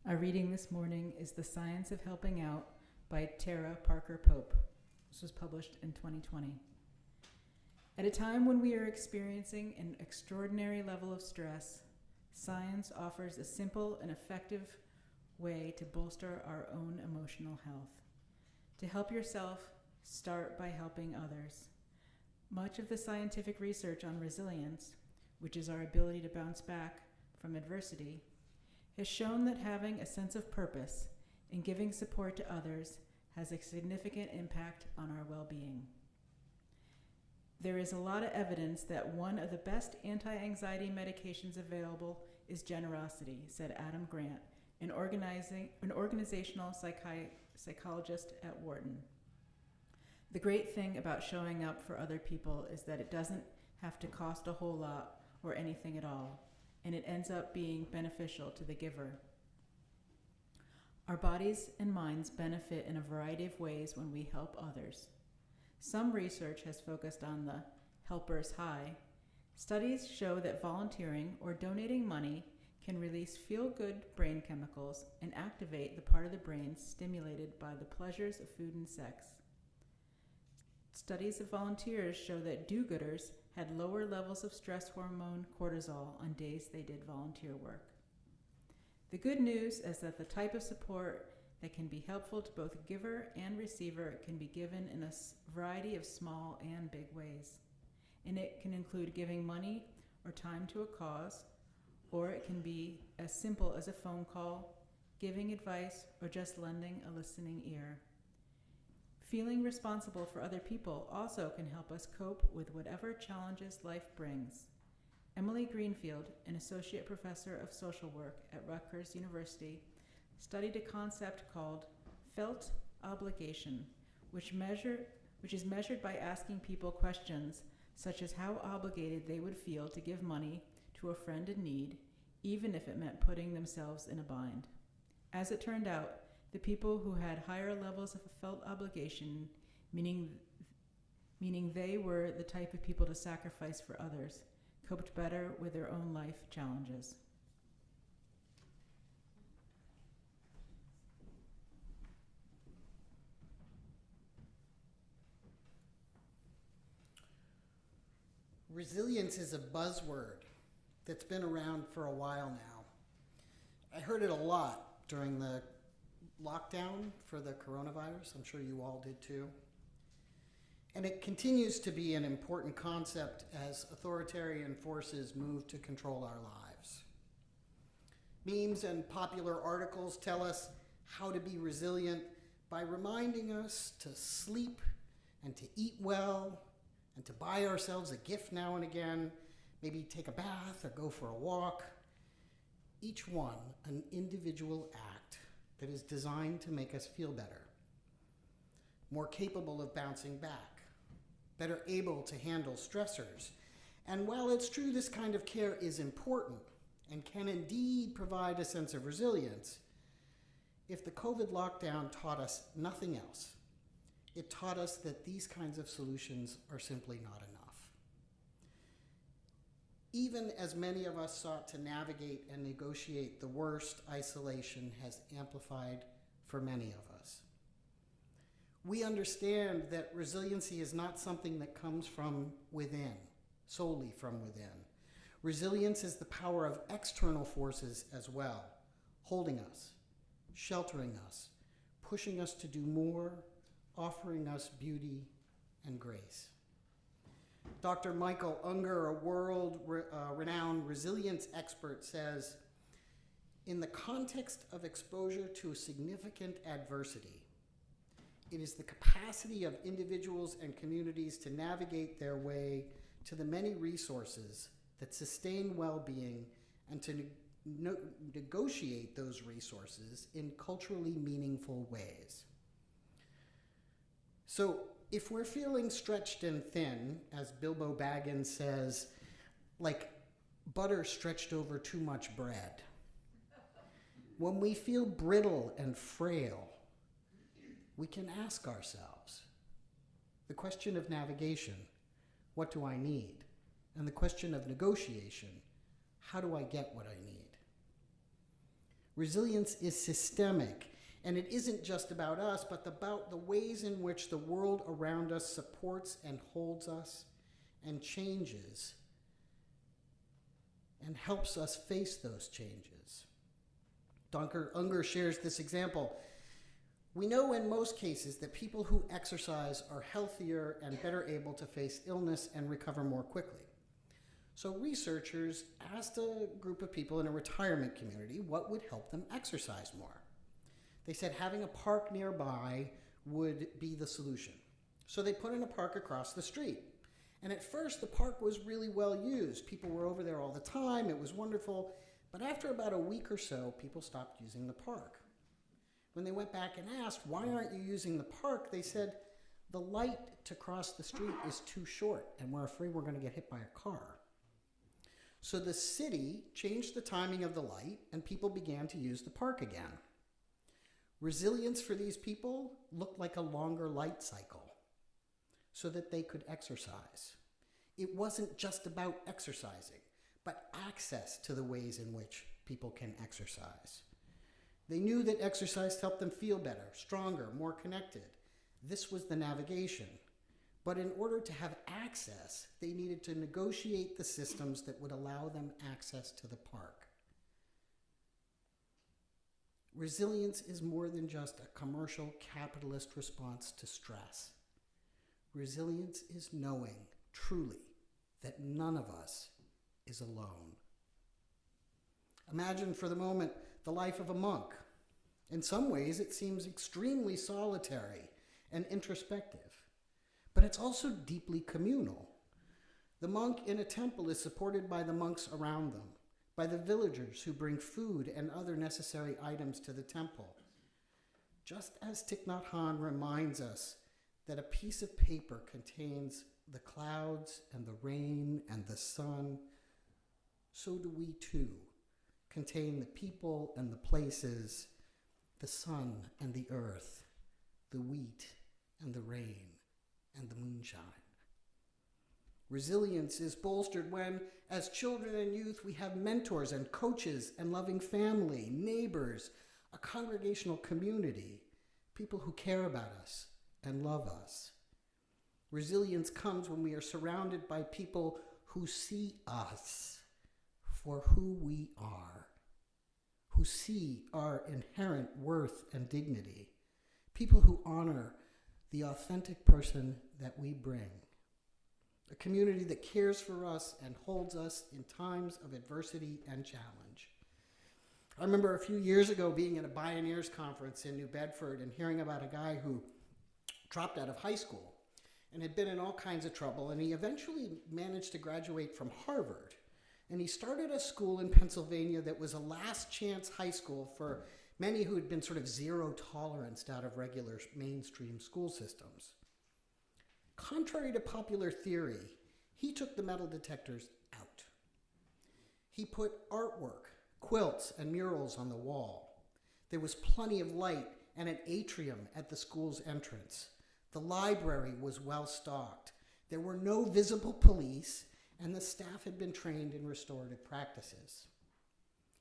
Our reading this morning is The Science of Helping Out by Tara Parker Pope. This was published in 2020. At a time when we are experiencing an extraordinary level of stress, science offers a simple and effective way to bolster our own emotional health. To help yourself, start by helping others. Much of the scientific research on resilience, which is our ability to bounce back from adversity, has shown that having a sense of purpose and giving support to others has a significant impact on our well-being. There is a lot of evidence that one of the best anti-anxiety medications available is generosity, said Adam Grant, an organizational psychologist at Wharton. The great thing about showing up for other people is that it doesn't have to cost a whole lot or anything at all, and it ends up being beneficial to the giver. Our bodies and minds benefit in a variety of ways when we help others. Some research has focused on the helper's high. Studies show that volunteering or donating money can release feel-good brain chemicals and activate the part of the brain stimulated by the pleasures of food and sex. Studies of volunteers show that do-gooders had lower levels of stress hormone cortisol on days they did volunteer work. The good news is that the type of support that can be helpful to both giver and receiver can be given in a variety of small and big ways. And it can include giving money or time to a cause, or it can be as simple as a phone call, giving advice, or just lending a listening ear. Feeling responsible for other people also can help us cope with whatever challenges life brings. Emily Greenfield, an associate professor of social work at Rutgers University, studied a concept called felt obligation, which is measured by asking people questions such as how obligated they would feel to give money to a friend in need, even if it meant putting themselves in a bind. As it turned out, the people who had higher levels of felt obligation, meaning they were the type of people to sacrifice for others, coped better with their own life challenges. Resilience is a buzzword that's been around for a while now. I heard it a lot during the lockdown for the coronavirus. I'm sure you all did too. And it continues to be an important concept as authoritarian forces move to control our lives. Memes and popular articles tell us how to be resilient by reminding us to sleep and to eat well and to buy ourselves a gift now and again, maybe take a bath or go for a walk. Each one an individual act that is designed to make us feel better, more capable of bouncing back, better able to handle stressors. And while it's true this kind of care is important and can indeed provide a sense of resilience, if the COVID lockdown taught us nothing else, it taught us that these kinds of solutions are simply not enough. Even as many of us sought to navigate and negotiate the worst, isolation has amplified for many of us. We understand that resiliency is not something that comes from within, solely from within. Resilience is the power of external forces as well, holding us, sheltering us, pushing us to do more, offering us beauty and grace. Dr. Michael Unger, a world-renowned resilience expert, says, in the context of exposure to significant adversity, it is the capacity of individuals and communities to navigate their way to the many resources that sustain well-being and to negotiate those resources in culturally meaningful ways. So, if we're feeling stretched and thin, as Bilbo Baggins says, like butter stretched over too much bread, when we feel brittle and frail, we can ask ourselves the question of navigation, what do I need? And the question of negotiation, how do I get what I need? Resilience is systemic, and it isn't just about us, but about the ways in which the world around us supports and holds us and changes and helps us face those changes. Unger shares this example. We know in most cases that people who exercise are healthier and better able to face illness and recover more quickly. So researchers asked a group of people in a retirement community what would help them exercise more. They said having a park nearby would be the solution. So they put in a park across the street. And at first, the park was really well used. People were over there all the time. It was wonderful. But after about a week or so, people stopped using the park. When they went back and asked, why aren't you using the park? They said, the light to cross the street is too short, and we're afraid we're going to get hit by a car. So the city changed the timing of the light, and people began to use the park again. Resilience for these people looked like a longer light cycle so that they could exercise. It wasn't just about exercising, but access to the ways in which people can exercise. They knew that exercise helped them feel better, stronger, more connected. This was the navigation. But in order to have access, they needed to negotiate the systems that would allow them access to the park. Resilience is more than just a commercial capitalist response to stress. Resilience is knowing, truly, that none of us is alone. Imagine for the moment the life of a monk. In some ways, it seems extremely solitary and introspective, but it's also deeply communal. The monk in a temple is supported by the monks around them, by the villagers who bring food and other necessary items to the temple. Just as Thich Nhat Hanh reminds us that a piece of paper contains the clouds and the rain and the sun, so do we too contain the people and the places, the sun and the earth, the wheat and the rain and the moonshine. Resilience is bolstered when, as children and youth, we have mentors and coaches and loving family, neighbors, a congregational community, people who care about us and love us. Resilience comes when we are surrounded by people who see us for who we are, who see our inherent worth and dignity, people who honor the authentic person that we bring, a community that cares for us and holds us in times of adversity and challenge. I remember a few years ago being at a Bioneers conference in New Bedford and hearing about a guy who dropped out of high school and had been in all kinds of trouble, and he eventually managed to graduate from Harvard. And he started a school in Pennsylvania that was a last chance high school for many who had been sort of zero toleranced out of regular mainstream school systems. Contrary to popular theory, he took the metal detectors out. He put artwork, quilts, and murals on the wall. There was plenty of light and an atrium at the school's entrance. The library was well stocked. There were no visible police, and the staff had been trained in restorative practices.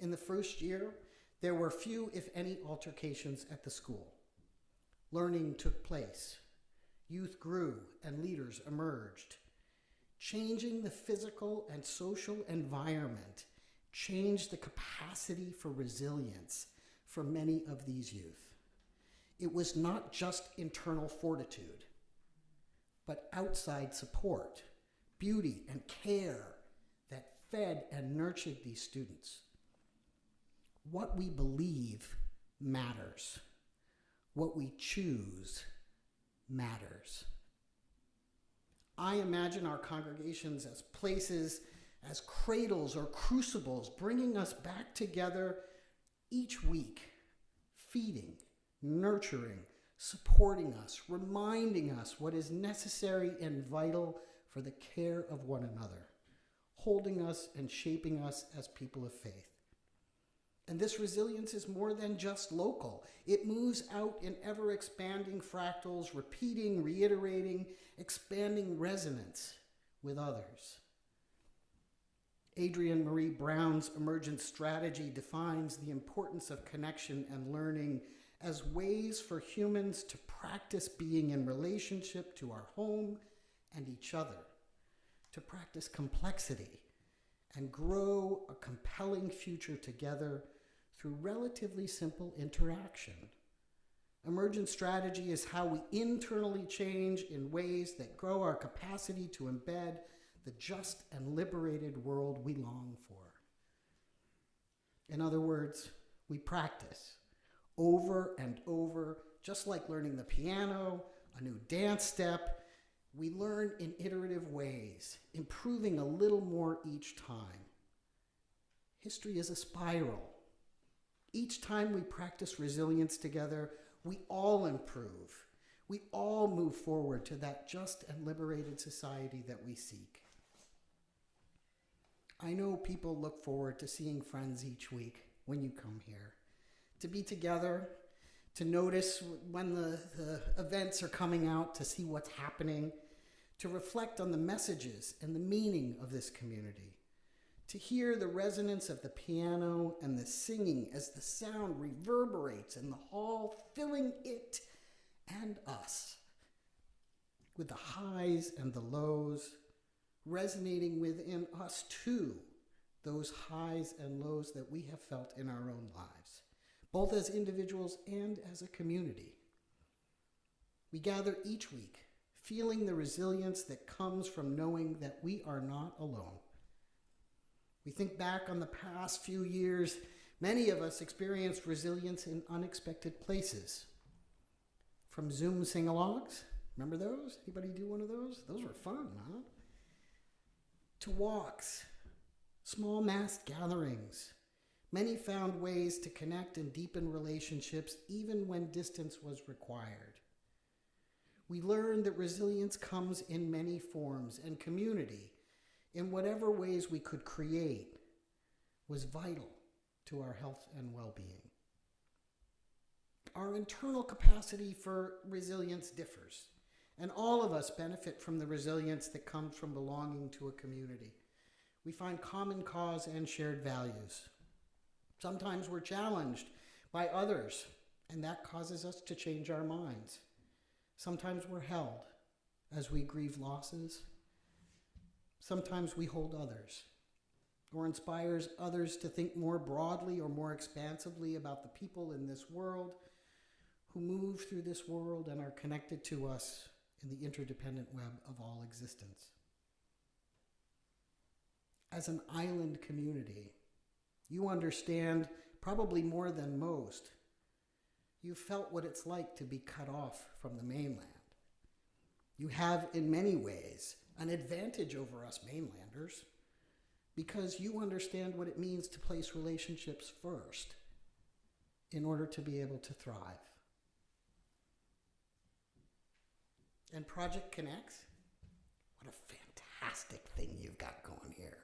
In the first year, there were few, if any, altercations at the school. Learning took place. Youth grew and leaders emerged. Changing the physical and social environment changed the capacity for resilience for many of these youth. It was not just internal fortitude, but outside support, beauty, and care that fed and nurtured these students. What we believe matters. What we choose matters. I imagine our congregations as places, as cradles or crucibles, bringing us back together each week, feeding, nurturing, supporting us, reminding us what is necessary and vital for the care of one another, holding us and shaping us as people of faith. And this resilience is more than just local. It moves out in ever-expanding fractals, repeating, reiterating, expanding resonance with others. Adrienne Marie Brown's emergent strategy defines the importance of connection and learning as ways for humans to practice being in relationship to our home and each other, to practice complexity and grow a compelling future together through relatively simple interaction. Emergent strategy is how we internally change in ways that grow our capacity to embed the just and liberated world we long for. In other words, we practice over and over, just like learning the piano, a new dance step. We learn in iterative ways, improving a little more each time. History is a spiral. Each time we practice resilience together, we all improve. We all move forward to that just and liberated society that we seek. I know people look forward to seeing friends each week when you come here, to be together, to notice when the events are coming out, to see what's happening, to reflect on the messages and the meaning of this community, to hear the resonance of the piano and the singing as the sound reverberates in the hall, filling it and us, with the highs and the lows, resonating within us too, those highs and lows that we have felt in our own lives, both as individuals and as a community. We gather each week, feeling the resilience that comes from knowing that we are not alone. We think back on the past few years, many of us experienced resilience in unexpected places. From Zoom sing-alongs, remember those? Anybody do one of those? Those were fun, huh? To walks, small mass gatherings. Many found ways to connect and deepen relationships even when distance was required. We learned that resilience comes in many forms, and community, in whatever ways we could create, was vital to our health and well-being. Our internal capacity for resilience differs, and all of us benefit from the resilience that comes from belonging to a community. We find common cause and shared values. Sometimes we're challenged by others, and that causes us to change our minds. Sometimes we're held as we grieve losses. Sometimes we hold others, or inspires others to think more broadly or more expansively about the people in this world who move through this world and are connected to us in the interdependent web of all existence. As an island community, you understand, probably more than most, you felt what it's like to be cut off from the mainland. You have, in many ways, an advantage over us mainlanders because you understand what it means to place relationships first in order to be able to thrive. And Project Connects, what a fantastic thing you've got going here.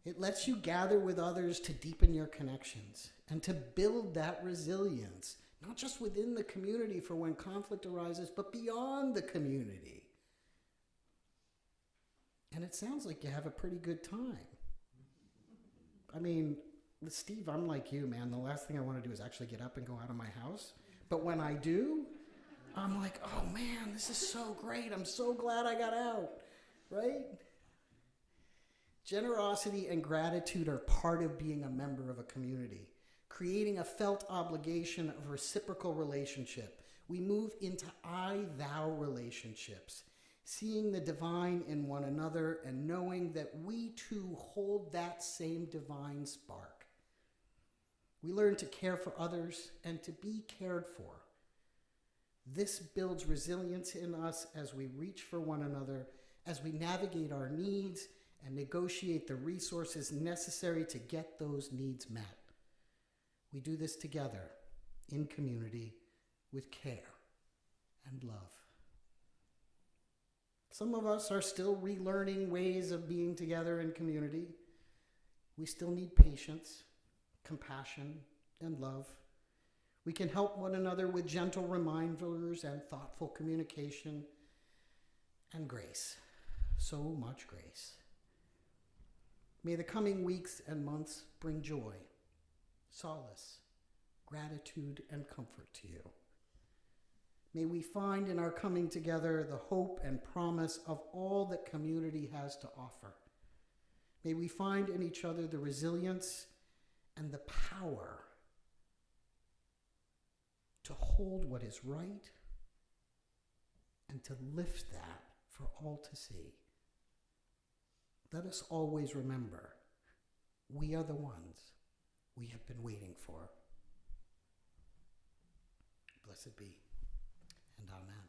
It lets you gather with others to deepen your connections and to build that resilience, not just within the community for when conflict arises, but beyond the community. And it sounds like you have a pretty good time. I mean, Steve, I'm like you, man. The last thing I want to do is actually get up and go out of my house. But when I do, I'm like, oh man, this is so great. I'm so glad I got out, right? Generosity and gratitude are part of being a member of a community, creating a felt obligation of reciprocal relationship. We move into I-thou relationships, seeing the divine in one another and knowing that we too hold that same divine spark. We learn to care for others and to be cared for. This builds resilience in us as we reach for one another, as we navigate our needs and negotiate the resources necessary to get those needs met. We do this together, in community, with care and love. Some of us are still relearning ways of being together in community. We still need patience, compassion, and love. We can help one another with gentle reminders and thoughtful communication and grace. So much grace. May the coming weeks and months bring joy, solace, gratitude, and comfort to you. May we find in our coming together the hope and promise of all that community has to offer. May we find in each other the resilience and the power to hold what is right and to lift that for all to see. Let us always remember, we are the ones we have been waiting for. Blessed be, and amen.